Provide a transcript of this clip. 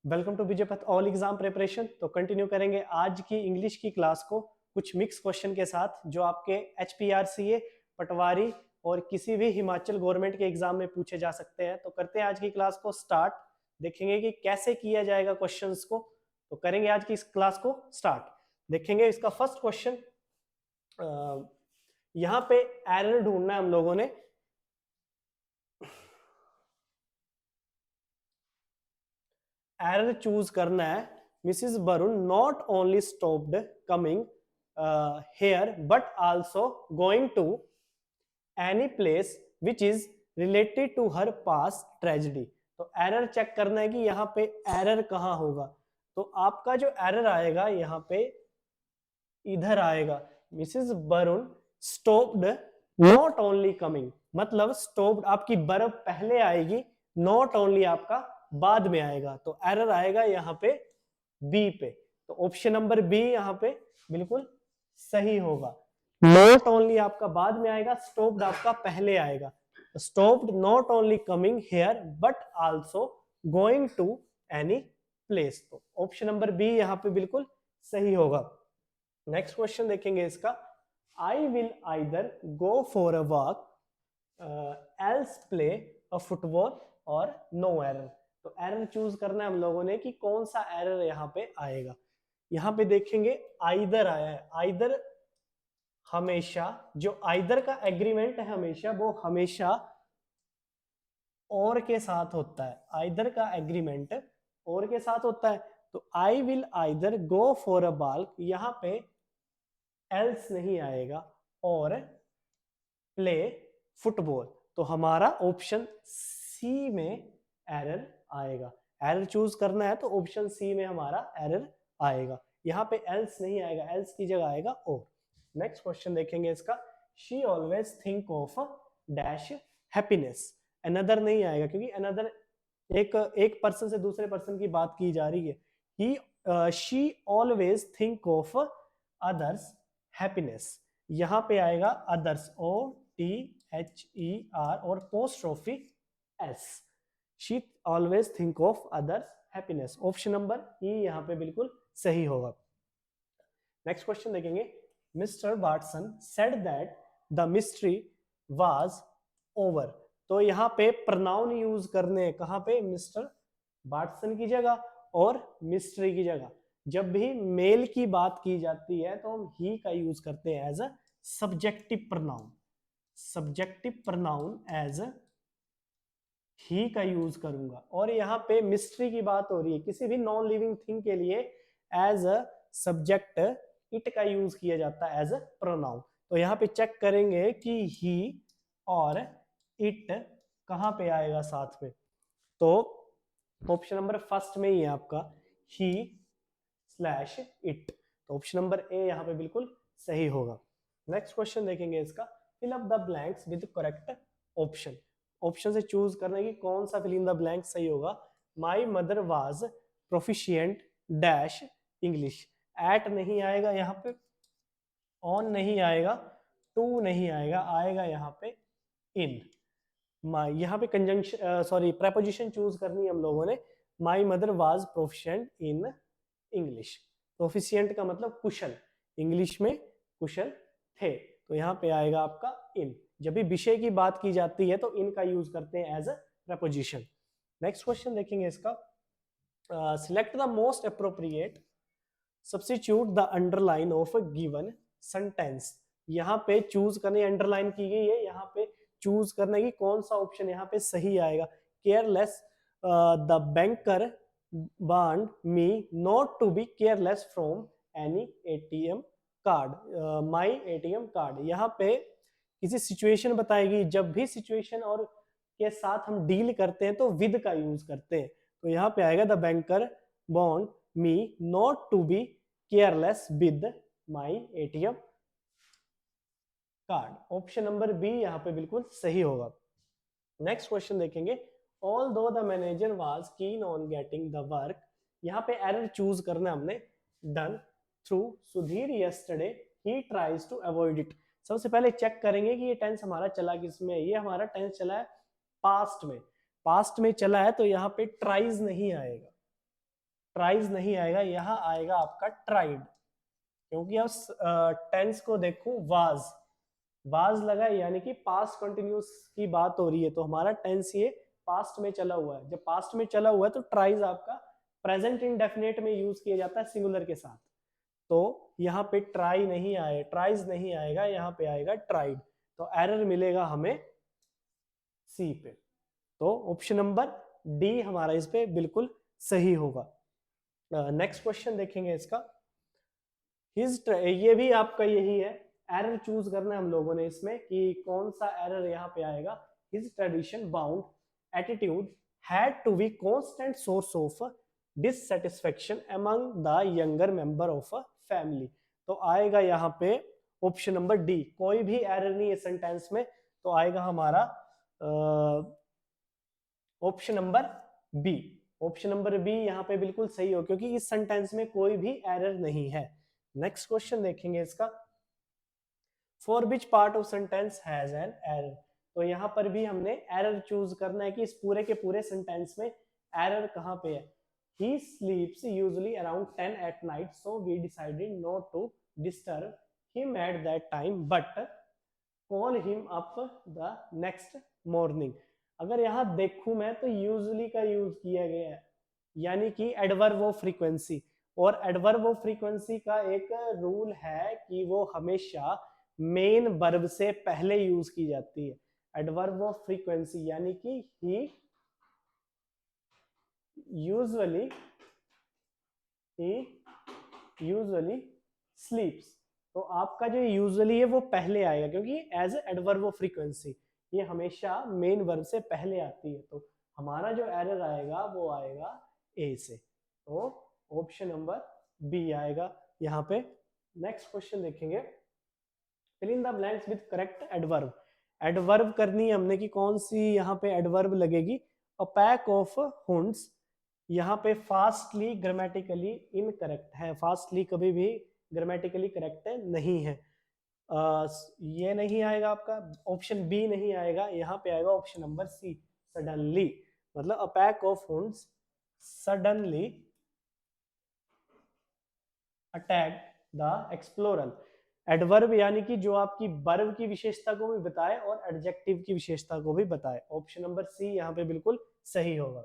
Welcome to Vijaypath all exam preparation. तो continue करेंगे आज की इंग्लिश की क्लास को कुछ मिक्स क्वेश्चन के साथ जो आपके HPRCA, पटवारी और किसी भी हिमाचल गवर्नमेंट के एग्जाम में पूछे जा सकते हैं। तो करते हैं आज की क्लास को स्टार्ट। देखेंगे कि कैसे किया जाएगा क्वेश्चंस को। तो करेंगे आज की इस क्लास को स्टार्ट। देखेंगे इसका फर्स्ट क्वेश्चन। यहाँ पे एरर ढूंढना है हम लोगों ने। एरर चूज करना है। Mrs Varun not only stopped coming here but also going to any place which is related to her past tragedy. तो एरर चेक करना है कि यहाँ पे एरर कहाँ होगा। तो आपका जो एरर आएगा यहाँ पे इधर आएगा। Mrs Varun stopped not only coming, मतलब स्टॉप्ड आपकी बर्फ पहले आएगी, नॉट ओनली आपका बाद में आएगा। तो एरर आएगा यहाँ पे बी पे। तो ऑप्शन नंबर बी यहाँ पे बिल्कुल सही होगा। नॉट ओनली आपका बाद में आएगा, स्टॉप्ड आपका पहले आएगा। Stopped not only coming here but also going to any place. तो ऑप्शन नंबर बी यहाँ पे बिल्कुल सही होगा। नेक्स्ट क्वेश्चन देखेंगे इसका। I will either go for a walk else play a football और नो एरर। तो एरर चूज करना है हम लोगों ने कि कौन सा एरर यहाँ पे आएगा। यहाँ पे देखेंगे आइदर आया है। आइदर हमेशा जो आइदर का एग्रीमेंट है हमेशा वो हमेशा और के साथ होता है। आइदर का एग्रीमेंट और के साथ होता है। तो आई will either go for a ball, यहाँ पे एल्स नहीं आएगा और प्ले फुटबॉल। तो हमारा ऑप्शन सी में एरर आएगा। एरर चूज करना है तो ऑप्शन सी में हमारा एरर आएगा। यहाँ पे एल्स नहीं आएगा, एल्स की जगह आएगा और। नेक्स्ट क्वेश्चन देखेंगे इसका। She always think of dash happiness. Another नहीं आएगा क्योंकि अनदर एक पर्सन से दूसरे पर्सन की बात की जा रही है। He she always think of others happiness. यहां पे आएगा अदर्स, OTHER और apostrophe S। She always think of others happiness. Option number E यहाँ पे बिल्कुल सही होगा। नेक्स्ट क्वेश्चन देखेंगे। Mister Watson said that the mystery was over. तो यहाँ पे प्रनाउन यूज करने हैं कहाँ पे, मिस्टर वाटसन की जगह और मिस्ट्री की जगह। जब भी मेल की बात की जाती है तो हम ही का यूज करते हैं as a subjective pronoun. Subjective pronoun as he का यूज करूंगा। और यहाँ पे मिस्ट्री की बात हो रही है, किसी भी नॉन लिविंग थिंग के लिए एज अ सब्जेक्ट इट का यूज किया जाता है एज अ प्रोनाउन। तो यहाँ पे चेक करेंगे कि ही और इट कहाँ पे आएगा साथ में। तो ऑप्शन नंबर फर्स्ट में ही है आपका ही स्लैश इट। तो ऑप्शन नंबर ए यहाँ पे बिल्कुल सही होगा। नेक्स्ट क्वेश्चन देखेंगे इसका। Fill up the blanks with correct option. Option से चूज करने की कौन सा फिल इन द ब्लैंक सही होगा। My mother was proficient dash English. At नहीं आएगा यहाँ पे, ऑन नहीं आएगा, टू नहीं आएगा, आएगा यहाँ पे इन। माई यहाँ पे कंजंक्शन प्रेपोजिशन चूज करनी है हम लोगों ने। माई mother was proficient in English. Proficient का मतलब कुशल, इंग्लिश में कुशल थे। तो यहाँ पे आएगा आपका इन। जब भी विषय की बात की जाती है तो इन का यूज करते हैं as a preposition. Next question देखेंगे इसका। Select the most appropriate substitute the underline of a given sentence. यहाँ पे चूज करने, अंडरलाइन की गई है, यहाँ पे चूज करने की कौन सा ऑप्शन यहाँ पे सही आएगा। Careless the banker want me not to be careless from any ATM card, my ATM card. यहाँ पे किसी सिचुएशन बताएगी। जब भी सिचुएशन और के साथ हम डील करते हैं तो विद का यूज करते हैं। तो यहाँ पे आएगा the banker want me not to be careless with my ATM card. Option number B यहाँ पे बिल्कुल सही होगा। नेक्स्ट क्वेश्चन देखेंगे। Although the manager was keen on getting the work. यहाँ पे एरर चूज करना हमने। Done through Sudhir yesterday he tries to avoid it. सबसे पहले चेक करेंगे कि ये टेंस हमारा चला किसमें है। ये हमारा टेंस चला है पास्ट में। पास्ट में चला है तो यहाँ पे ट्राइज नहीं आएगा। ट्राइज नहीं आएगा, यहाँ आएगा आपका ट्राइड, क्योंकि अब टेंस को देखो वाज लगा यानी कि पास्ट कंटिन्यूस की बात हो रही है, तो हमारा टेंस ये पास्ट में चला हुआ है। जब पास्ट में चला हुआ है तो ट्राइज आपका प्रेजेंट इंडेफिनिट में यूज किया जाता है सिंगुलर के साथ, तो यहाँ पे ट्राई नहीं आए, ट्राइज नहीं आएगा, यहाँ पे आएगा ट्राइड, तो एरर मिलेगा हमें सी पे। तो ऑप्शन नंबर डी हमारा इस पे बिल्कुल सही होगा। नेक्स्ट क्वेश्चन देखेंगे इसका, ये भी आपका यही है, एरर चूज करना है हम लोगों ने इसमें कि कौन सा एरर यहाँ पे आएगा। His tradition bound attitude had to be constant source of dissatisfaction among the younger member of a family, तो आएगा यहाँ पे ऑप्शन नंबर डी, कोई भी एरर नहीं है सेंटेंस में, तो आएगा हमारा option number B. Option number B यहाँ पे बिल्कुल सही हो, क्योंकि इस सेंटेंस में कोई भी एरर नहीं है। नेक्स्ट क्वेश्चन देखेंगे इसका, for which part of sentence has an error, तो यहाँ पर भी हमने एरर चूज करना है कि इस पूरे के पूरे सेंटेंस में एरर कहाँ पे है। He sleeps usually around 10 at night, so we decided not to disturb him at that time, but call him up the next morning। अगर यहाँ देखूं मैं तो यूजुअली का यूज किया गया है, यानी कि एडवर्ब ऑफ फ्रीक्वेंसी, और एडवर्ब ऑफ फ्रीक्वेंसी का एक रूल है कि वो हमेशा मेन वर्ब से पहले यूज की जाती है। एडवर्ब ऑफ फ्रीक्वेंसी यानी कि ही यूजुअली स्लीप्स, तो आपका जो यूजुअली है वो पहले आएगा, क्योंकि एज एडवर्ब ऑफ फ्रीक्वेंसी ये हमेशा मेन वर्ब से पहले आती है, तो हमारा जो एरर आएगा वो आएगा ए से, तो ऑप्शन नंबर बी आएगा यहाँ पे। नेक्स्ट क्वेश्चन देखेंगे, fill in the blanks with correct adverb. Adverb करनी है हमने कि कौन सी यहाँ पे एडवर्ब लगेगी। अ पैक ऑफ हुंड्स, यहाँ पे फास्टली ग्रामेटिकली इनकरेक्ट है, फास्टली कभी भी ग्रामेटिकली करेक्ट नहीं है, ये नहीं आएगा आपका, ऑप्शन बी नहीं आएगा, यहाँ पे आएगा ऑप्शन नंबर सी, सडनली, मतलब a pack of Hund's suddenly attack the explorer. Adverb यानी कि जो आपकी वर्ब की विशेषता को भी बताए और एडजेक्टिव की विशेषता को भी बताए, ऑप्शन नंबर सी यहाँ पे बिल्कुल सही होगा।